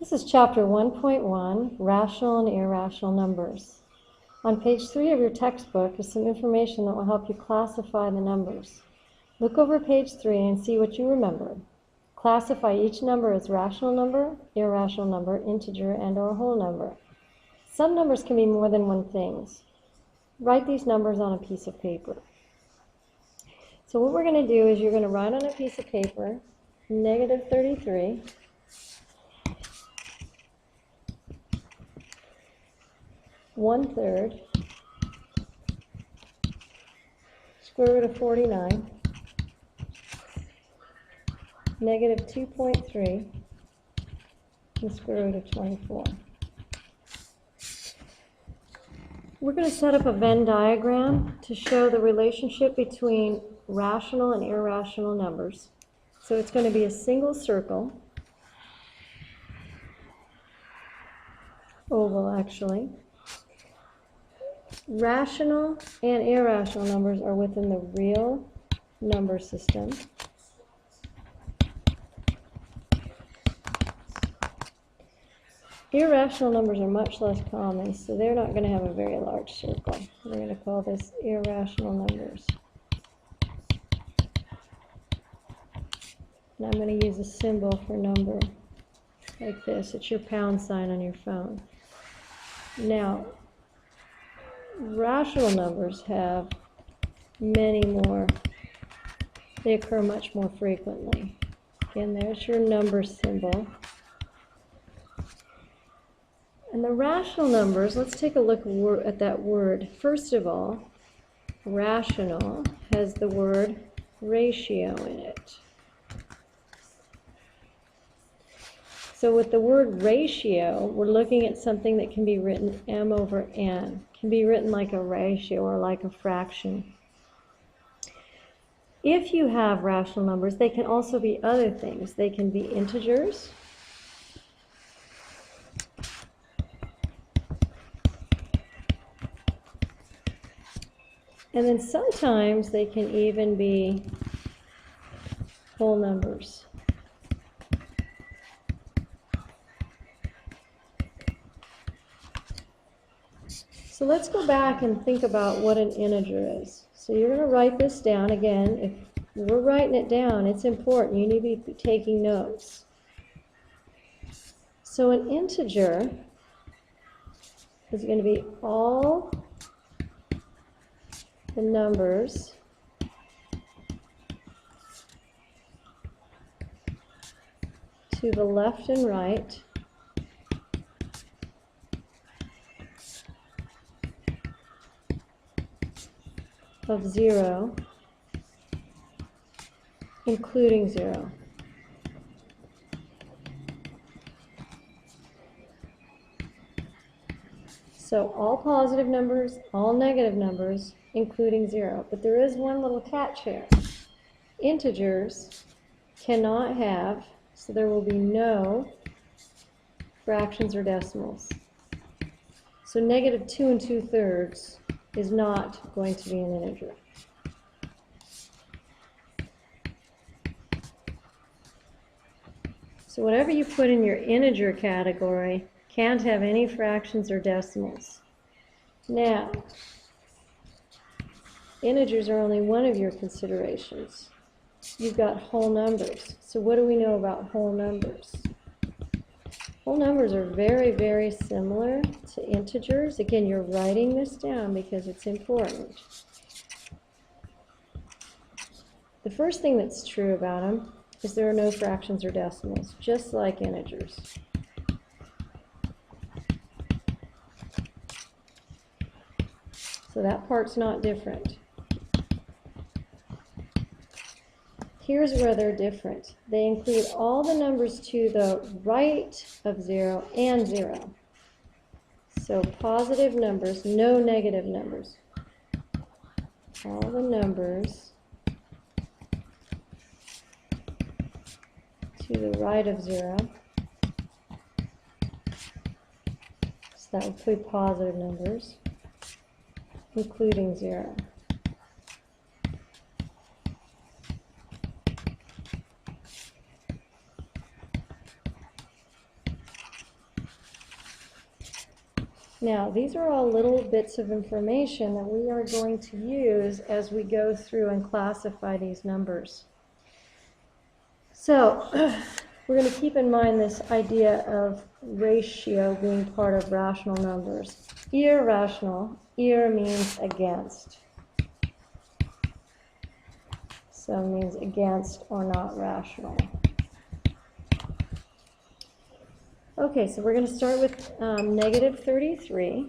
This is chapter 1.1, Rational and Irrational Numbers. On page 3 of your textbook is some information that will help you classify the numbers. Look over page 3 and see what you remember. Classify each number as rational number, irrational number, integer, and/or whole number. Some numbers can be more than one thing. Write these numbers on a piece of paper. So what we're going to do is you're going to write on a piece of paper negative 33, one-third, square root of 49, negative 2.3, and square root of 24. We're going to set up a Venn diagram to show the relationship between rational and irrational numbers. So it's going to be a single circle, oval actually. Rational and irrational numbers are within the real number system. Irrational numbers are much less common, so they're not going to have a very large circle. We're going to call this irrational numbers. And I'm going to use a symbol for number like this. It's your pound sign on your phone. Now, rational numbers have many more. They occur much more frequently. Again, there's your number symbol. And the rational numbers, let's take a look at that word. First of all, rational has the word ratio in it. So with the word ratio, we're looking at something that can be written m over n. Can be written like a ratio or like a fraction. If you have rational numbers, they can also be other things. They can be integers. And then sometimes they can even be whole numbers. So let's go back and think about what an integer is. So you're going to write this down. Again, if we're writing it down, it's important. You need to be taking notes. So an integer is going to be all the numbers to the left and right of 0, including 0. So all positive numbers, all negative numbers, including 0. But there is one little catch here. Integers cannot have, so there will be no fractions or decimals. So negative 2 2/3 is not going to be an integer. So whatever you put in your integer category can't have any fractions or decimals. Now, integers are only one of your considerations. You've got whole numbers. So what do we know about whole numbers? Whole numbers are very, very similar to integers. Again, you're writing this down because it's important. The first thing that's true about them is there are no fractions or decimals, just like integers. So that part's not different. Here's where they're different. They include all the numbers to the right of 0 and 0. So positive numbers, no negative numbers. All the numbers to the right of 0. So that would include positive numbers, including 0. Now, these are all little bits of information that we are going to use as we go through and classify these numbers. So, we're going to keep in mind this idea of ratio being part of rational numbers. Irrational, ir means against. So it means against or not rational. Okay, so we're going to start with negative 33.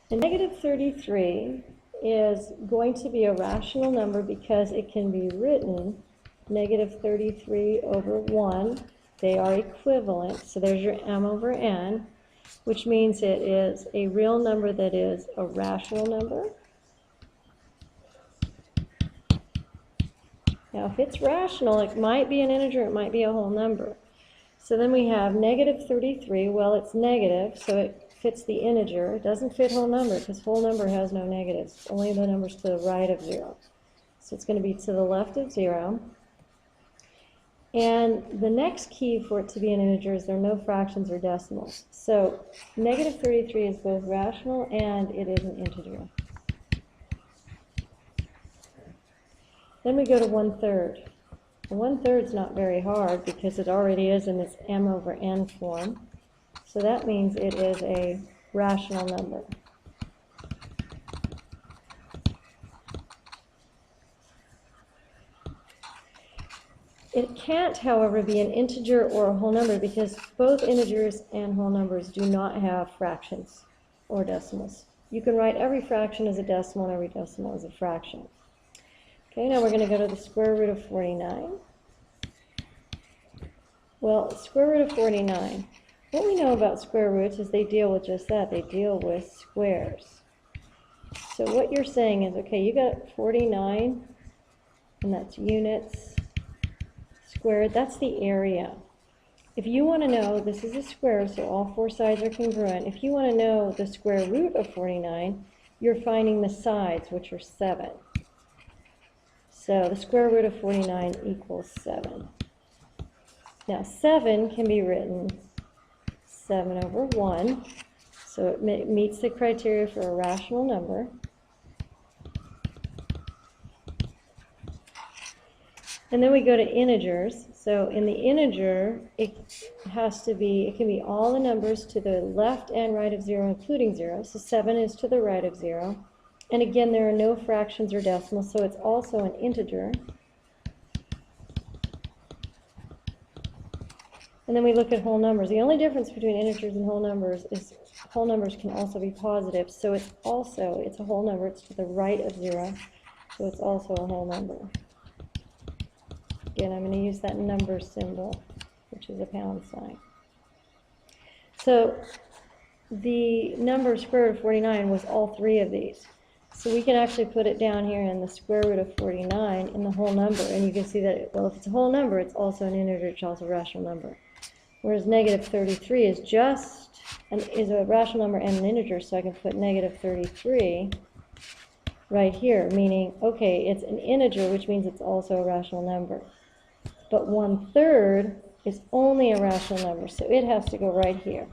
And negative 33 is going to be a rational number because it can be written negative 33 over 1. They are equivalent, so there's your m over n, which means it is a real number that is a rational number. Now, if it's rational, it might be an integer, it might be a whole number. So then we have negative 33. Well, it's negative, so it fits the integer. It doesn't fit whole number because whole number has no negatives, only the numbers to the right of 0. So it's going to be to the left of 0. And the next key for it to be an integer is there are no fractions or decimals. So negative 33 is both rational and it is an integer. Then we go to 1/3. 1/3 is not very hard because it already is in its m over n form. So that means it is a rational number. It can't, however, be an integer or a whole number because both integers and whole numbers do not have fractions or decimals. You can write every fraction as a decimal and every decimal as a fraction. Okay, now we're going to go to the square root of 49. Well, square root of 49. What we know about square roots is they deal with just that. They deal with squares. So what you're saying is, okay, you got 49, and that's units squared. That's the area. If you want to know, this is a square, so all four sides are congruent. If you want to know the square root of 49, you're finding the sides, which are 7. So the square root of 49 equals 7. Now 7 can be written 7 over 1, so it meets the criteria for a rational number. And then we go to integers. So in the integer, it can be all the numbers to the left and right of 0, including 0. So 7 is to the right of 0. And again, there are no fractions or decimals, so it's also an integer. And then we look at whole numbers. The only difference between integers and whole numbers is whole numbers can also be positive. So it's a whole number. It's to the right of 0. So it's also a whole number. Again, I'm going to use that number symbol, which is a pound sign. So the number square root of 49 was all three of these. So we can actually put it down here in the square root of 49 in the whole number. And you can see that, well, if it's a whole number, it's also an integer, it's also a rational number. Whereas negative 33 is is a rational number and an integer, so I can put negative 33 right here, meaning, okay, it's an integer, which means it's also a rational number. But 1/3 is only a rational number, so it has to go right here.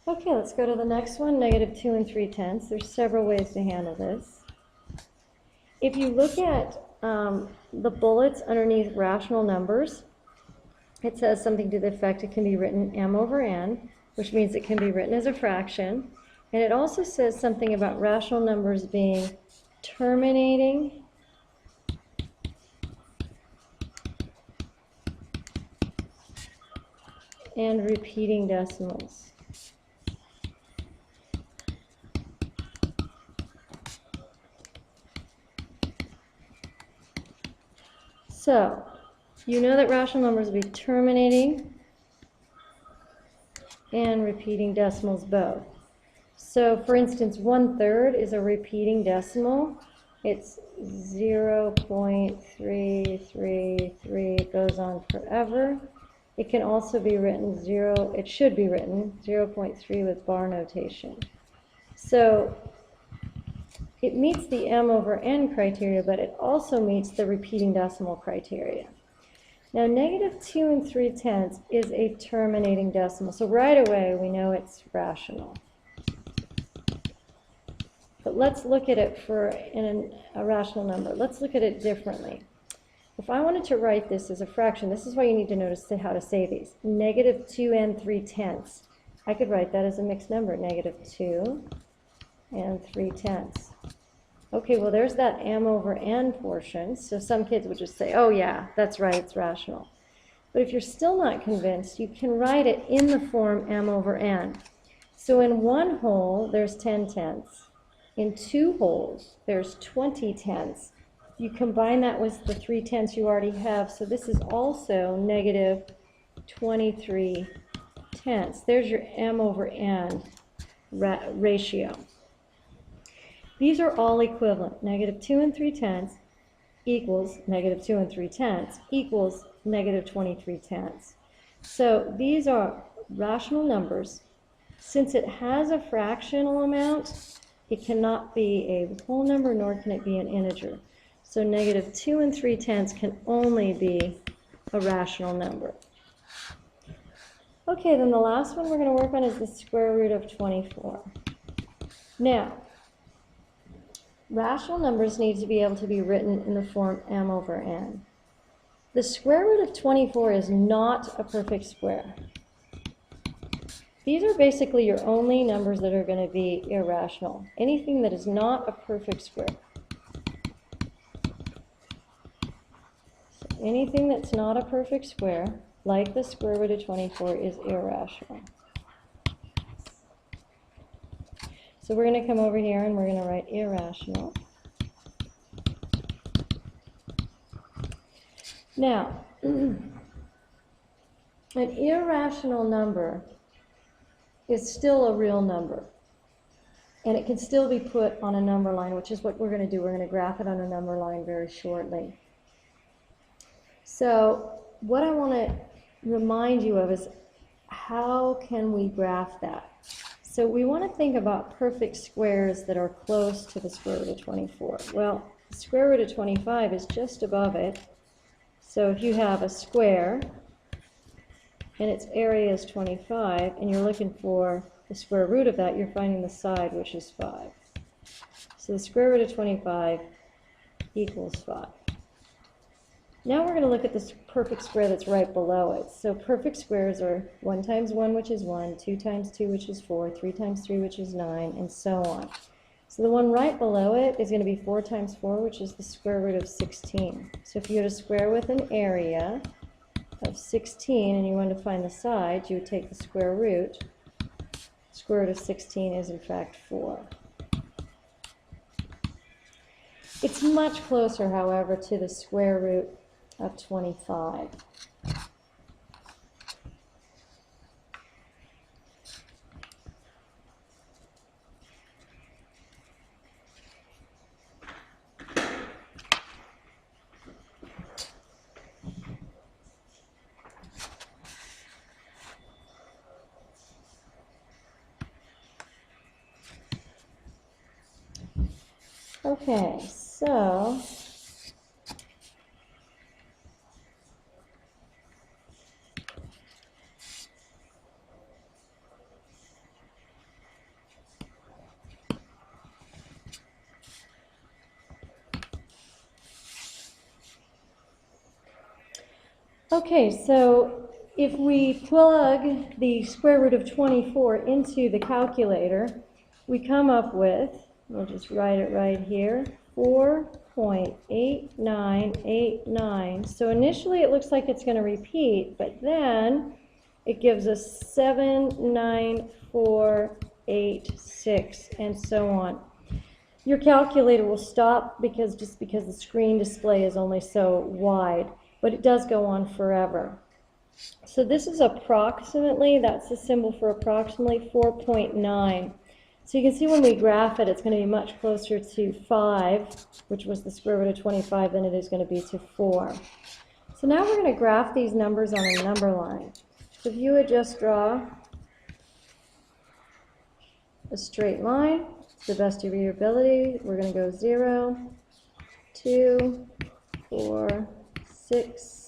Okay, let's go to the next one, negative 2 3/10. There's several ways to handle this. If you look at the bullets underneath rational numbers, it says something to the effect it can be written m over n, which means it can be written as a fraction. And it also says something about rational numbers being terminating and repeating decimals. So, you know that rational numbers will be terminating and repeating decimals both. So, for instance, 1/3 is a repeating decimal. It's 0.333. It goes on forever. It can also be written it should be written 0.3 with bar notation. So it meets the m over n criteria, but it also meets the repeating decimal criteria. Now, negative 2 3/10 is a terminating decimal. So right away, we know it's rational. But let's look at it in a rational number. Let's look at it differently. If I wanted to write this as a fraction, this is why you need to know how to say these. Negative 2 3/10. I could write that as a mixed number, negative 2 3/10. Okay, well, there's that m over n portion. So some kids would just say, oh, yeah, that's right, it's rational. But if you're still not convinced, you can write it in the form m over n. So in one whole, there's 10/10. In two wholes, there's 20/10. You combine that with the 3/10 you already have, so this is also negative 23/10. There's your m over n ratio. These are all equivalent. Negative 2 3/10 equals negative 2 3/10 equals negative 23/10. So these are rational numbers. Since it has a fractional amount, it cannot be a whole number, nor can it be an integer. So negative 2 3/10 can only be a rational number. Okay, then the last one we're going to work on is the square root of 24. Now, rational numbers need to be able to be written in the form m over n. The square root of 24 is not a perfect square. These are basically your only numbers that are going to be irrational. Anything that is not a perfect square. So anything that's not a perfect square, like the square root of 24, is irrational. So we're going to come over here and we're going to write irrational. Now, an irrational number is still a real number. And it can still be put on a number line, which is what we're going to do. We're going to graph it on a number line very shortly. So what I want to remind you of is how can we graph that? So we want to think about perfect squares that are close to the square root of 24. Well, the square root of 25 is just above it. So if you have a square and its area is 25, and you're looking for the square root of that, you're finding the side, which is 5. So the square root of 25 equals 5. Now we're going to look at this perfect square that's right below it. So perfect squares are 1 times 1, which is 1, 2 times 2, which is 4, 3 times 3, which is 9, and so on. So the one right below it is going to be 4 times 4, which is the square root of 16. So if you had a square with an area of 16 and you wanted to find the sides, you would take the square root. Square root of 16 is in fact 4. It's much closer, however, to the square root of 25. Okay, so if we plug the square root of 24 into the calculator, we come up with, we'll just write it right here, 4.8989. So initially it looks like it's going to repeat, but then it gives us 79486, and so on. Your calculator will stop because the screen display is only so wide, but it does go on forever. So this is approximately, that's the symbol for approximately, 4.9. So you can see when we graph it, it's going to be much closer to 5, which was the square root of 25, than it is going to be to 4. So now we're going to graph these numbers on a number line. So if you would just draw a straight line to the best of your ability, we're going to go 0, 2, 4, 6,